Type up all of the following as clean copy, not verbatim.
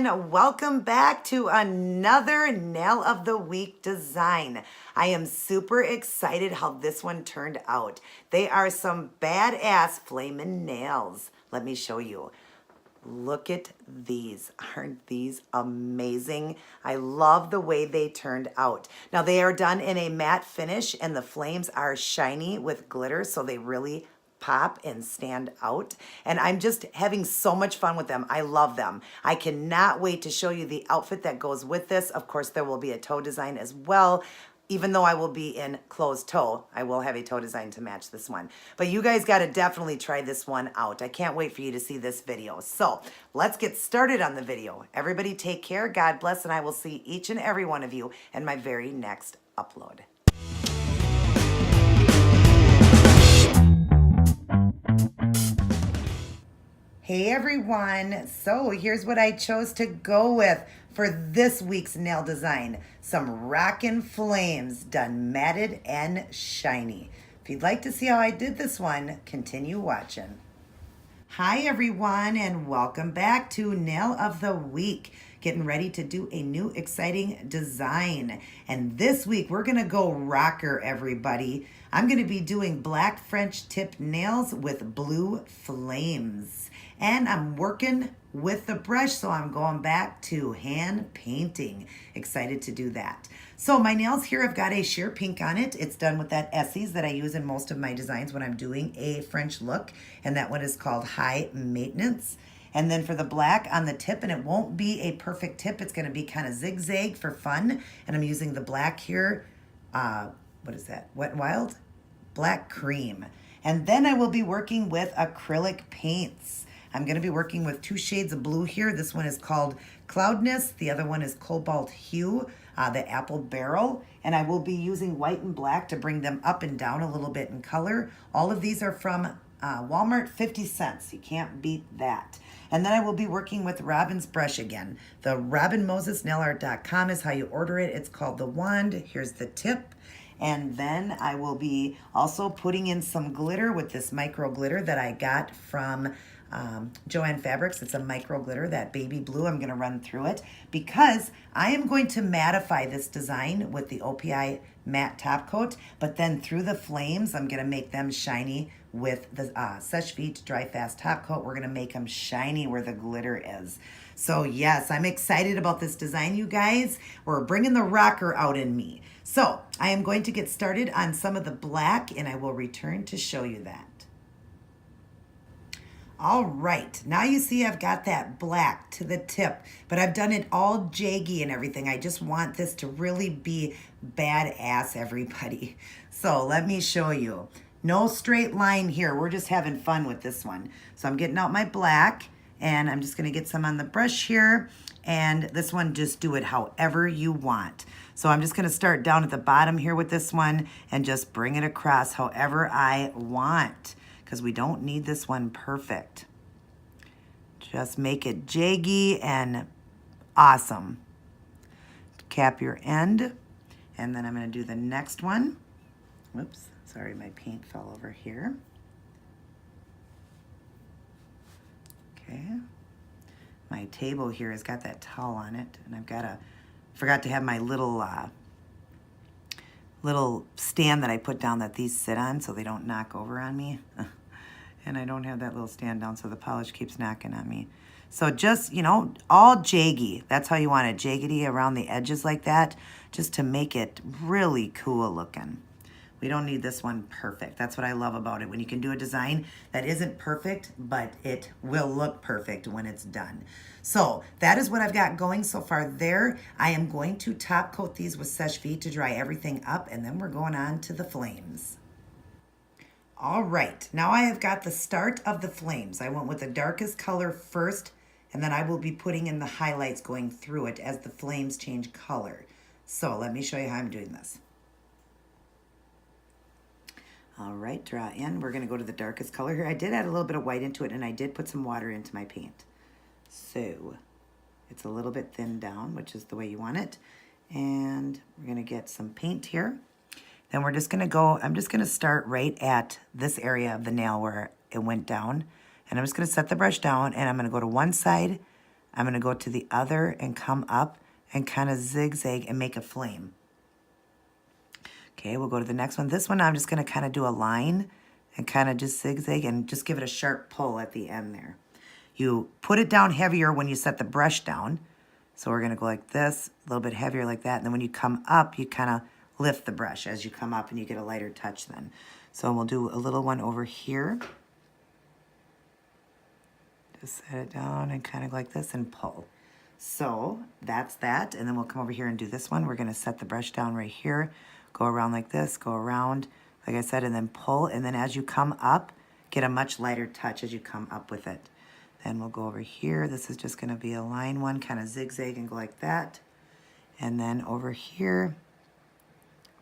everyone, welcome back to another Nail of the Week design. I am super excited how this one turned out. They are some badass flamin' nails. Let me show you. Look at these. Aren't these amazing? I love the way they turned out. Now they are done in a matte finish and the flames are shiny with glitter, so they really pop and stand out. And I'm just having so much fun with them. I love them. I cannot wait to show you the outfit that goes with this. Of course, there will be a toe design as well. Even though I will be in closed toe, I will have a toe design to match this one. But you guys got to definitely try this one out. I can't wait for you to see this video. So let's get started on the video. Everybody take care. God bless. And I will see each and every one of you in my very next upload. Hey everyone, so here's what I chose to go with for this week's nail design. Some Rockin' Flames done matted and shiny. If you'd like to see how I did this one, continue watching. Hi everyone and welcome back to Nail of the Week. Getting ready to do a new exciting design. And this week we're gonna go rocker everybody. I'm gonna be doing black French tip nails with blue flames. And I'm working with the brush, so I'm going back to hand painting. Excited to do that. So my nails here have got a sheer pink on it. It's done with that Essie's that I use in most of my designs when I'm doing a French look. And that one is called High Maintenance. And then for the black on the tip, and it won't be a perfect tip. It's gonna be kind of zigzag for fun. And I'm using the black here. What is that? Wet and Wild? Black Cream. And then I will be working with acrylic paints. I'm going to be working with two shades of blue here. This one is called Cloudless. The other one is Cobalt Hue, the Apple Barrel. And I will be using white and black to bring them up and down a little bit in color. All of these are from Walmart, 50 cents. You can't beat that. And then I will be working with Robin's brush again. The RobinMosesNailArt.com is how you order it. It's called the wand. Here's the tip. And then I will be also putting in some glitter with this micro glitter that I got from Joanne Fabrics. It's a micro glitter, that baby blue. I'm going to run through it because I am going to mattify this design with the OPI Matte top coat, but then through the flames, I'm going to make them shiny with the Seche Vite Dry Fast top coat. We're going to make them shiny where the glitter is. So yes, I'm excited about this design, you guys. We're bringing the rocker out in me. So I am going to get started on some of the black and I will return to show you that. All right, now you see I've got that black to the tip, but I've done it all jaggy and everything. I just want this to really be badass, everybody. So let me show you. No straight line here. We're just having fun with this one. So I'm getting out my black and I'm just gonna get some on the brush here. And this one, just do it however you want. So I'm just gonna start down at the bottom here with this one and just bring it across however I want, because we don't need this one perfect. Just make it jaggy and awesome. Cap your end, and then I'm gonna do the next one. Whoops, sorry, my paint fell over here. Okay, my table here has got that towel on it, and forgot to have my little stand that I put down that these sit on so they don't knock over on me. And I don't have that little stand down, so the polish keeps knocking on me. So just, you know, all jaggy. That's how you want it, jaggedy around the edges like that, just to make it really cool looking. We don't need this one perfect. That's what I love about it, when you can do a design that isn't perfect, but it will look perfect when it's done. So that is what I've got going so far there. I am going to top coat these with Seche Vite to dry everything up, and then we're going on to the flames. All right, now I have got the start of the flames. I went with the darkest color first, and then I will be putting in the highlights going through it as the flames change color. So let me show you how I'm doing this. All right, draw in. We're gonna go to the darkest color here. I did add a little bit of white into it, and I did put some water into my paint. So it's a little bit thinned down, which is the way you want it. And we're gonna get some paint here. Then we're just gonna go, I'm just gonna start right at this area of the nail where it went down. And I'm just gonna set the brush down and I'm gonna go to one side I'm going to go to the other and come up and kind of zigzag and make a flame. Okay, we'll go to the next one. This one I'm just going to kind of do a line and kind of just zigzag and just give it a sharp pull at the end there. You put it down heavier when you set the brush down. So we're going to go like this, a little bit heavier like that. And then when you come up, you kind of lift the brush as you come up and you get a lighter touch then. So we'll do a little one over here. Just set it down and kind of like this and pull. So that's that. And then we'll come over here and do this one. We're going to set the brush down right here. Go around like this, go around, like I said, and then pull. And then as you come up, get a much lighter touch as you come up with it. Then we'll go over here. This is just going to be a line one, kind of zigzag and go like that. And then over here,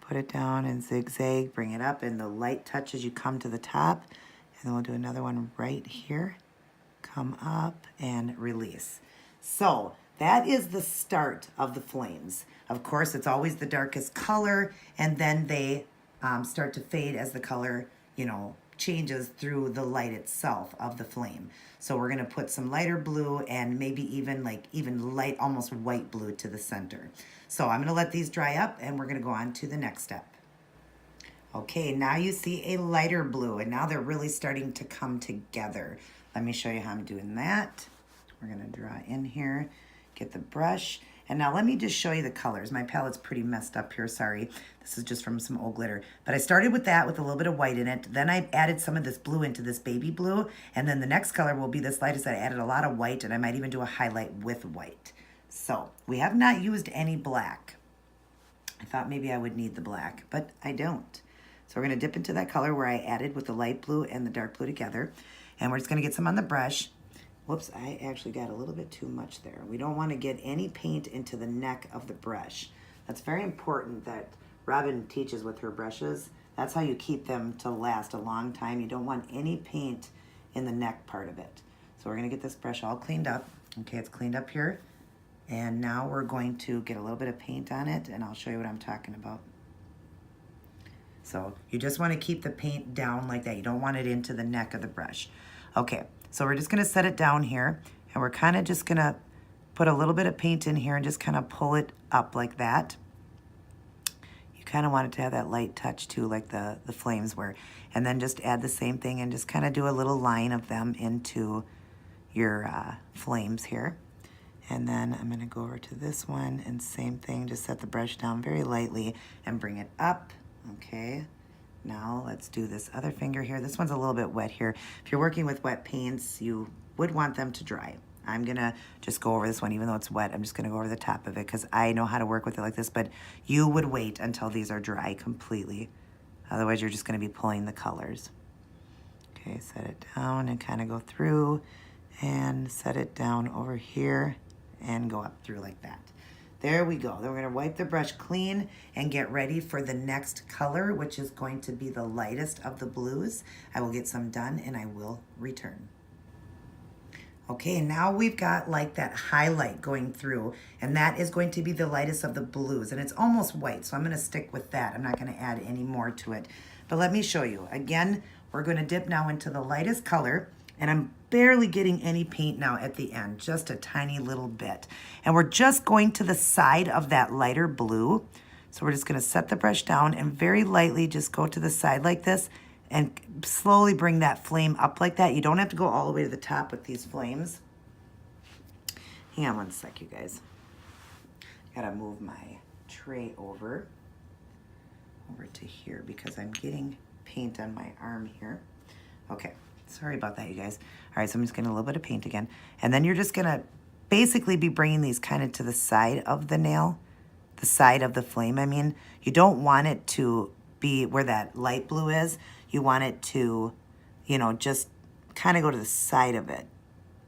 put it down and zigzag, bring it up, and the light touch as you come to the top. And then we'll do another one right here. Come up and release. So that is the start of the flames. Of course, it's always the darkest color, and then they start to fade as the color, you know, changes through the light itself of the flame. So we're gonna put some lighter blue and maybe even light, almost white blue to the center. So I'm gonna let these dry up and we're gonna go on to the next step. Okay, now you see a lighter blue and now they're really starting to come together. Let me show you how I'm doing that. We're gonna draw in here, get the brush. And now let me just show you the colors. My palette's pretty messed up here, sorry. This is just from some old glitter. But I started with that with a little bit of white in it. Then I added some of this blue into this baby blue. And then the next color will be this lightest. I added a lot of white and I might even do a highlight with white. So we have not used any black. I thought maybe I would need the black, but I don't. So we're gonna dip into that color where I added with the light blue and the dark blue together. And we're just gonna get some on the brush. Whoops, I actually got a little bit too much there. We don't want to get any paint into the neck of the brush. That's very important that Robin teaches with her brushes. That's how you keep them to last a long time. You don't want any paint in the neck part of it. So we're going to get this brush all cleaned up. Okay, it's cleaned up here. And now we're going to get a little bit of paint on it, and I'll show you what I'm talking about. So you just want to keep the paint down like that. You don't want it into the neck of the brush. Okay. So we're just gonna set it down here and we're kind of just gonna put a little bit of paint in here and just kind of pull it up like that. You kind of want it to have that light touch too, like the flames were. And then just add the same thing and just kind of do a little line of them into your flames here. And then I'm gonna go over to this one and same thing, just set the brush down very lightly and bring it up, okay? Now let's do this other finger here. This one's a little bit wet here. If you're working with wet paints, you would want them to dry. I'm gonna just go over this one, even though it's wet. I'm just gonna go over the top of it because I know how to work with it like this, but you would wait until these are dry completely. Otherwise, you're just gonna be pulling the colors. Okay, set it down and kind of go through and set it down over here and go up through like that. There we go. Then we're going to wipe the brush clean and get ready for the next color, which is going to be the lightest of the blues. I will get some done and I will return. Okay, now we've got like that highlight going through, and that is going to be the lightest of the blues, and it's almost white, so I'm going to stick with that. I'm not going to add any more to it. But let me show you. Again, we're going to dip now into the lightest color, and I'm barely getting any paint now at the end, just a tiny little bit. And we're just going to the side of that lighter blue. So we're just gonna set the brush down and very lightly just go to the side like this and slowly bring that flame up like that. You don't have to go all the way to the top with these flames. Hang on one sec, you guys. Gotta move my tray over to here because I'm getting paint on my arm here. Okay. Sorry about that, you guys. All right, so I'm just getting a little bit of paint again. And then you're just gonna basically be bringing these kind of to the side of the nail, the side of the flame, I mean. You don't want it to be where that light blue is. You want it to, you know, just kind of go to the side of it.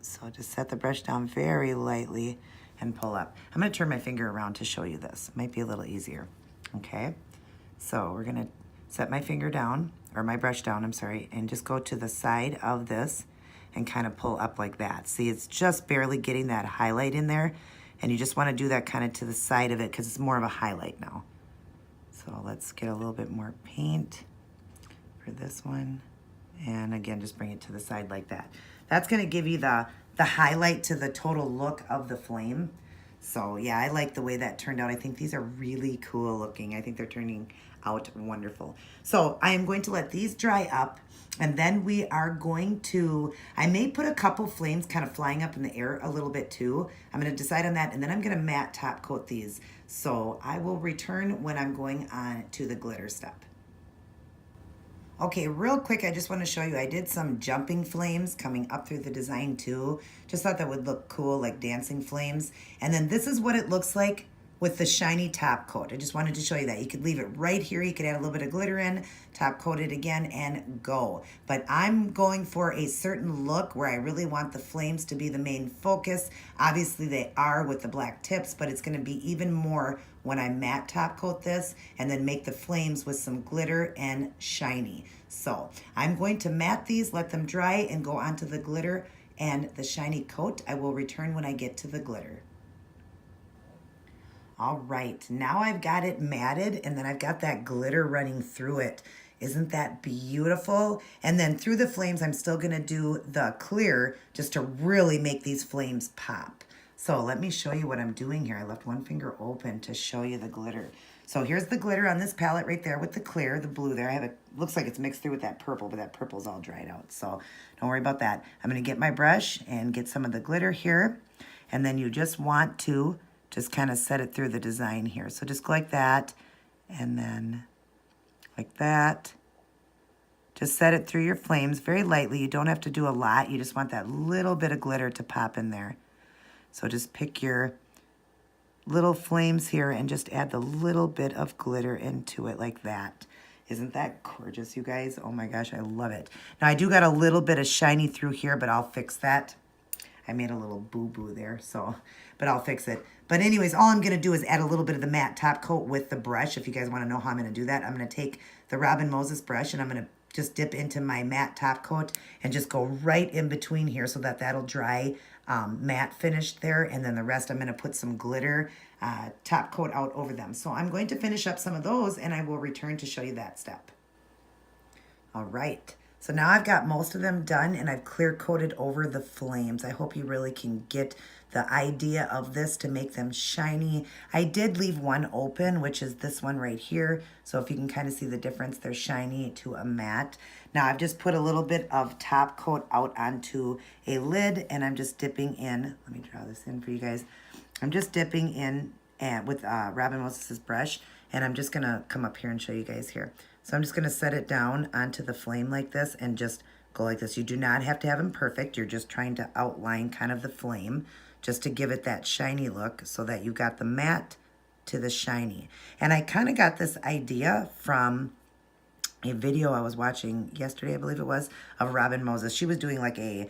So just set the brush down very lightly and pull up. I'm gonna turn my finger around to show you this. Might be a little easier, okay? So we're gonna set my finger down, or my brush down, I'm sorry, and just go to the side of this and kind of pull up like that. See, it's just barely getting that highlight in there, and you just want to do that kind of to the side of it because it's more of a highlight now. So let's get a little bit more paint for this one, and again, just bring it to the side like that. That's going to give you the the highlight to the total look of the flame. So yeah, I like the way that turned out. I think these are really cool looking. I think they're turning out wonderful. So I am going to let these dry up, and then we are going to, I may put a couple flames kind of flying up in the air a little bit too. I'm going to decide on that, and then I'm going to matte top coat these. So I will return when I'm going on to the glitter step. Okay, real quick, I just want to show you, I did some jumping flames coming up through the design too. Just thought that would look cool, like dancing flames. And then this is what it looks like with the shiny top coat. I just wanted to show you that. You could leave it right here. You could add a little bit of glitter in, top coat it again, and go. But I'm going for a certain look where I really want the flames to be the main focus. Obviously they are with the black tips, but it's going to be even more when I matte top coat this and then make the flames with some glitter and shiny. So I'm going to matte these, let them dry, and go onto the glitter and the shiny coat. I will return when I get to the glitter. All right, now I've got it matted, and then I've got that glitter running through it. Isn't that beautiful? And then through the flames, I'm still gonna do the clear just to really make these flames pop. So let me show you what I'm doing here. I left one finger open to show you the glitter. So here's the glitter on this palette right there with the clear, the blue there. I have it, looks like it's mixed through with that purple, but that purple's all dried out. So don't worry about that. I'm gonna get my brush and get some of the glitter here. And then you just want to just kind of set it through the design here. So just go like that, and then like that. Just set it through your flames very lightly. You don't have to do a lot. You just want that little bit of glitter to pop in there. So just pick your little flames here and just add the little bit of glitter into it like that. Isn't that gorgeous, you guys? Oh my gosh, I love it. Now I do got a little bit of shiny through here, but I'll fix that. I made a little boo-boo there, so, but I'll fix it. But anyways, all I'm gonna do is add a little bit of the matte top coat with the brush. If you guys wanna know how I'm gonna do that, I'm gonna take the Robin Moses brush and I'm gonna just dip into my matte top coat and just go right in between here so that that'll dry matte finished there. And then the rest, I'm gonna put some glitter top coat out over them. So I'm going to finish up some of those and I will return to show you that step. All right. So now I've got most of them done and I've clear coated over the flames. I hope you really can get the idea of this to make them shiny. I did leave one open, which is this one right here. So if you can kind of see the difference, they're shiny to a matte. Now I've just put a little bit of top coat out onto a lid and I'm just dipping in. Let me draw this in for you guys. I'm just dipping in with Robin Moses' brush, and I'm just gonna come up here and show you guys here. So I'm just gonna set it down onto the flame like this and just go like this. You do not have to have them perfect. You're just trying to outline kind of the flame just to give it that shiny look so that you got the matte to the shiny. And I kind of got this idea from a video I was watching yesterday, I believe it was, of Robin Moses. She was doing like a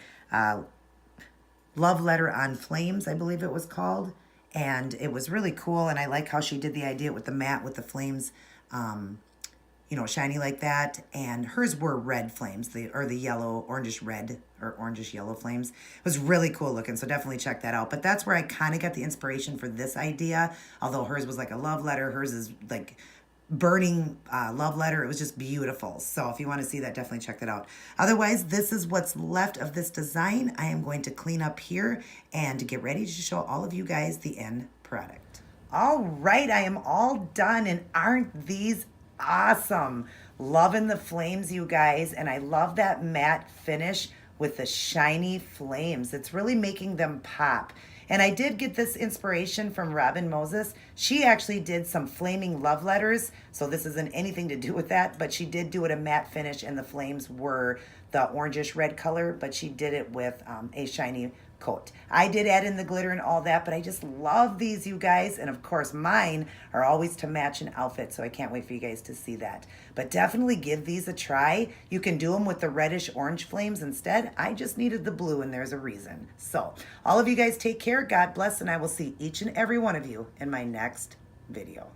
love letter on flames, I believe it was called. And it was really cool. And I like how she did the idea with the matte, with the flames, you know, shiny like that. And hers were red flames, or the yellow, orangish red or orangish yellow flames. It was really cool looking, so definitely check that out. But that's where I kind of got the inspiration for this idea. Although hers was like a love letter, hers is like burning love letter. It was just beautiful. So if you want to see that, definitely check that out. Otherwise, this is what's left of this design. I am going to clean up here and get ready to show all of you guys the end product. All right, I am all done, and aren't these awesome? Loving the flames, you guys, and I love that matte finish with the shiny flames. It's really making them pop. And I did get this inspiration from Robin Moses. She actually did some flaming love letters, so this isn't anything to do with that, but she did do it a matte finish, and the flames were the orangish red color, but she did it with a shiny coat. I did add in the glitter and all that, but I just love these, you guys. And of course, mine are always to match an outfit, so I can't wait for you guys to see that. But definitely give these a try. You can do them with the reddish orange flames instead. I just needed the blue, and there's a reason. So all of you guys take care, God bless, and I will see each and every one of you in my next video.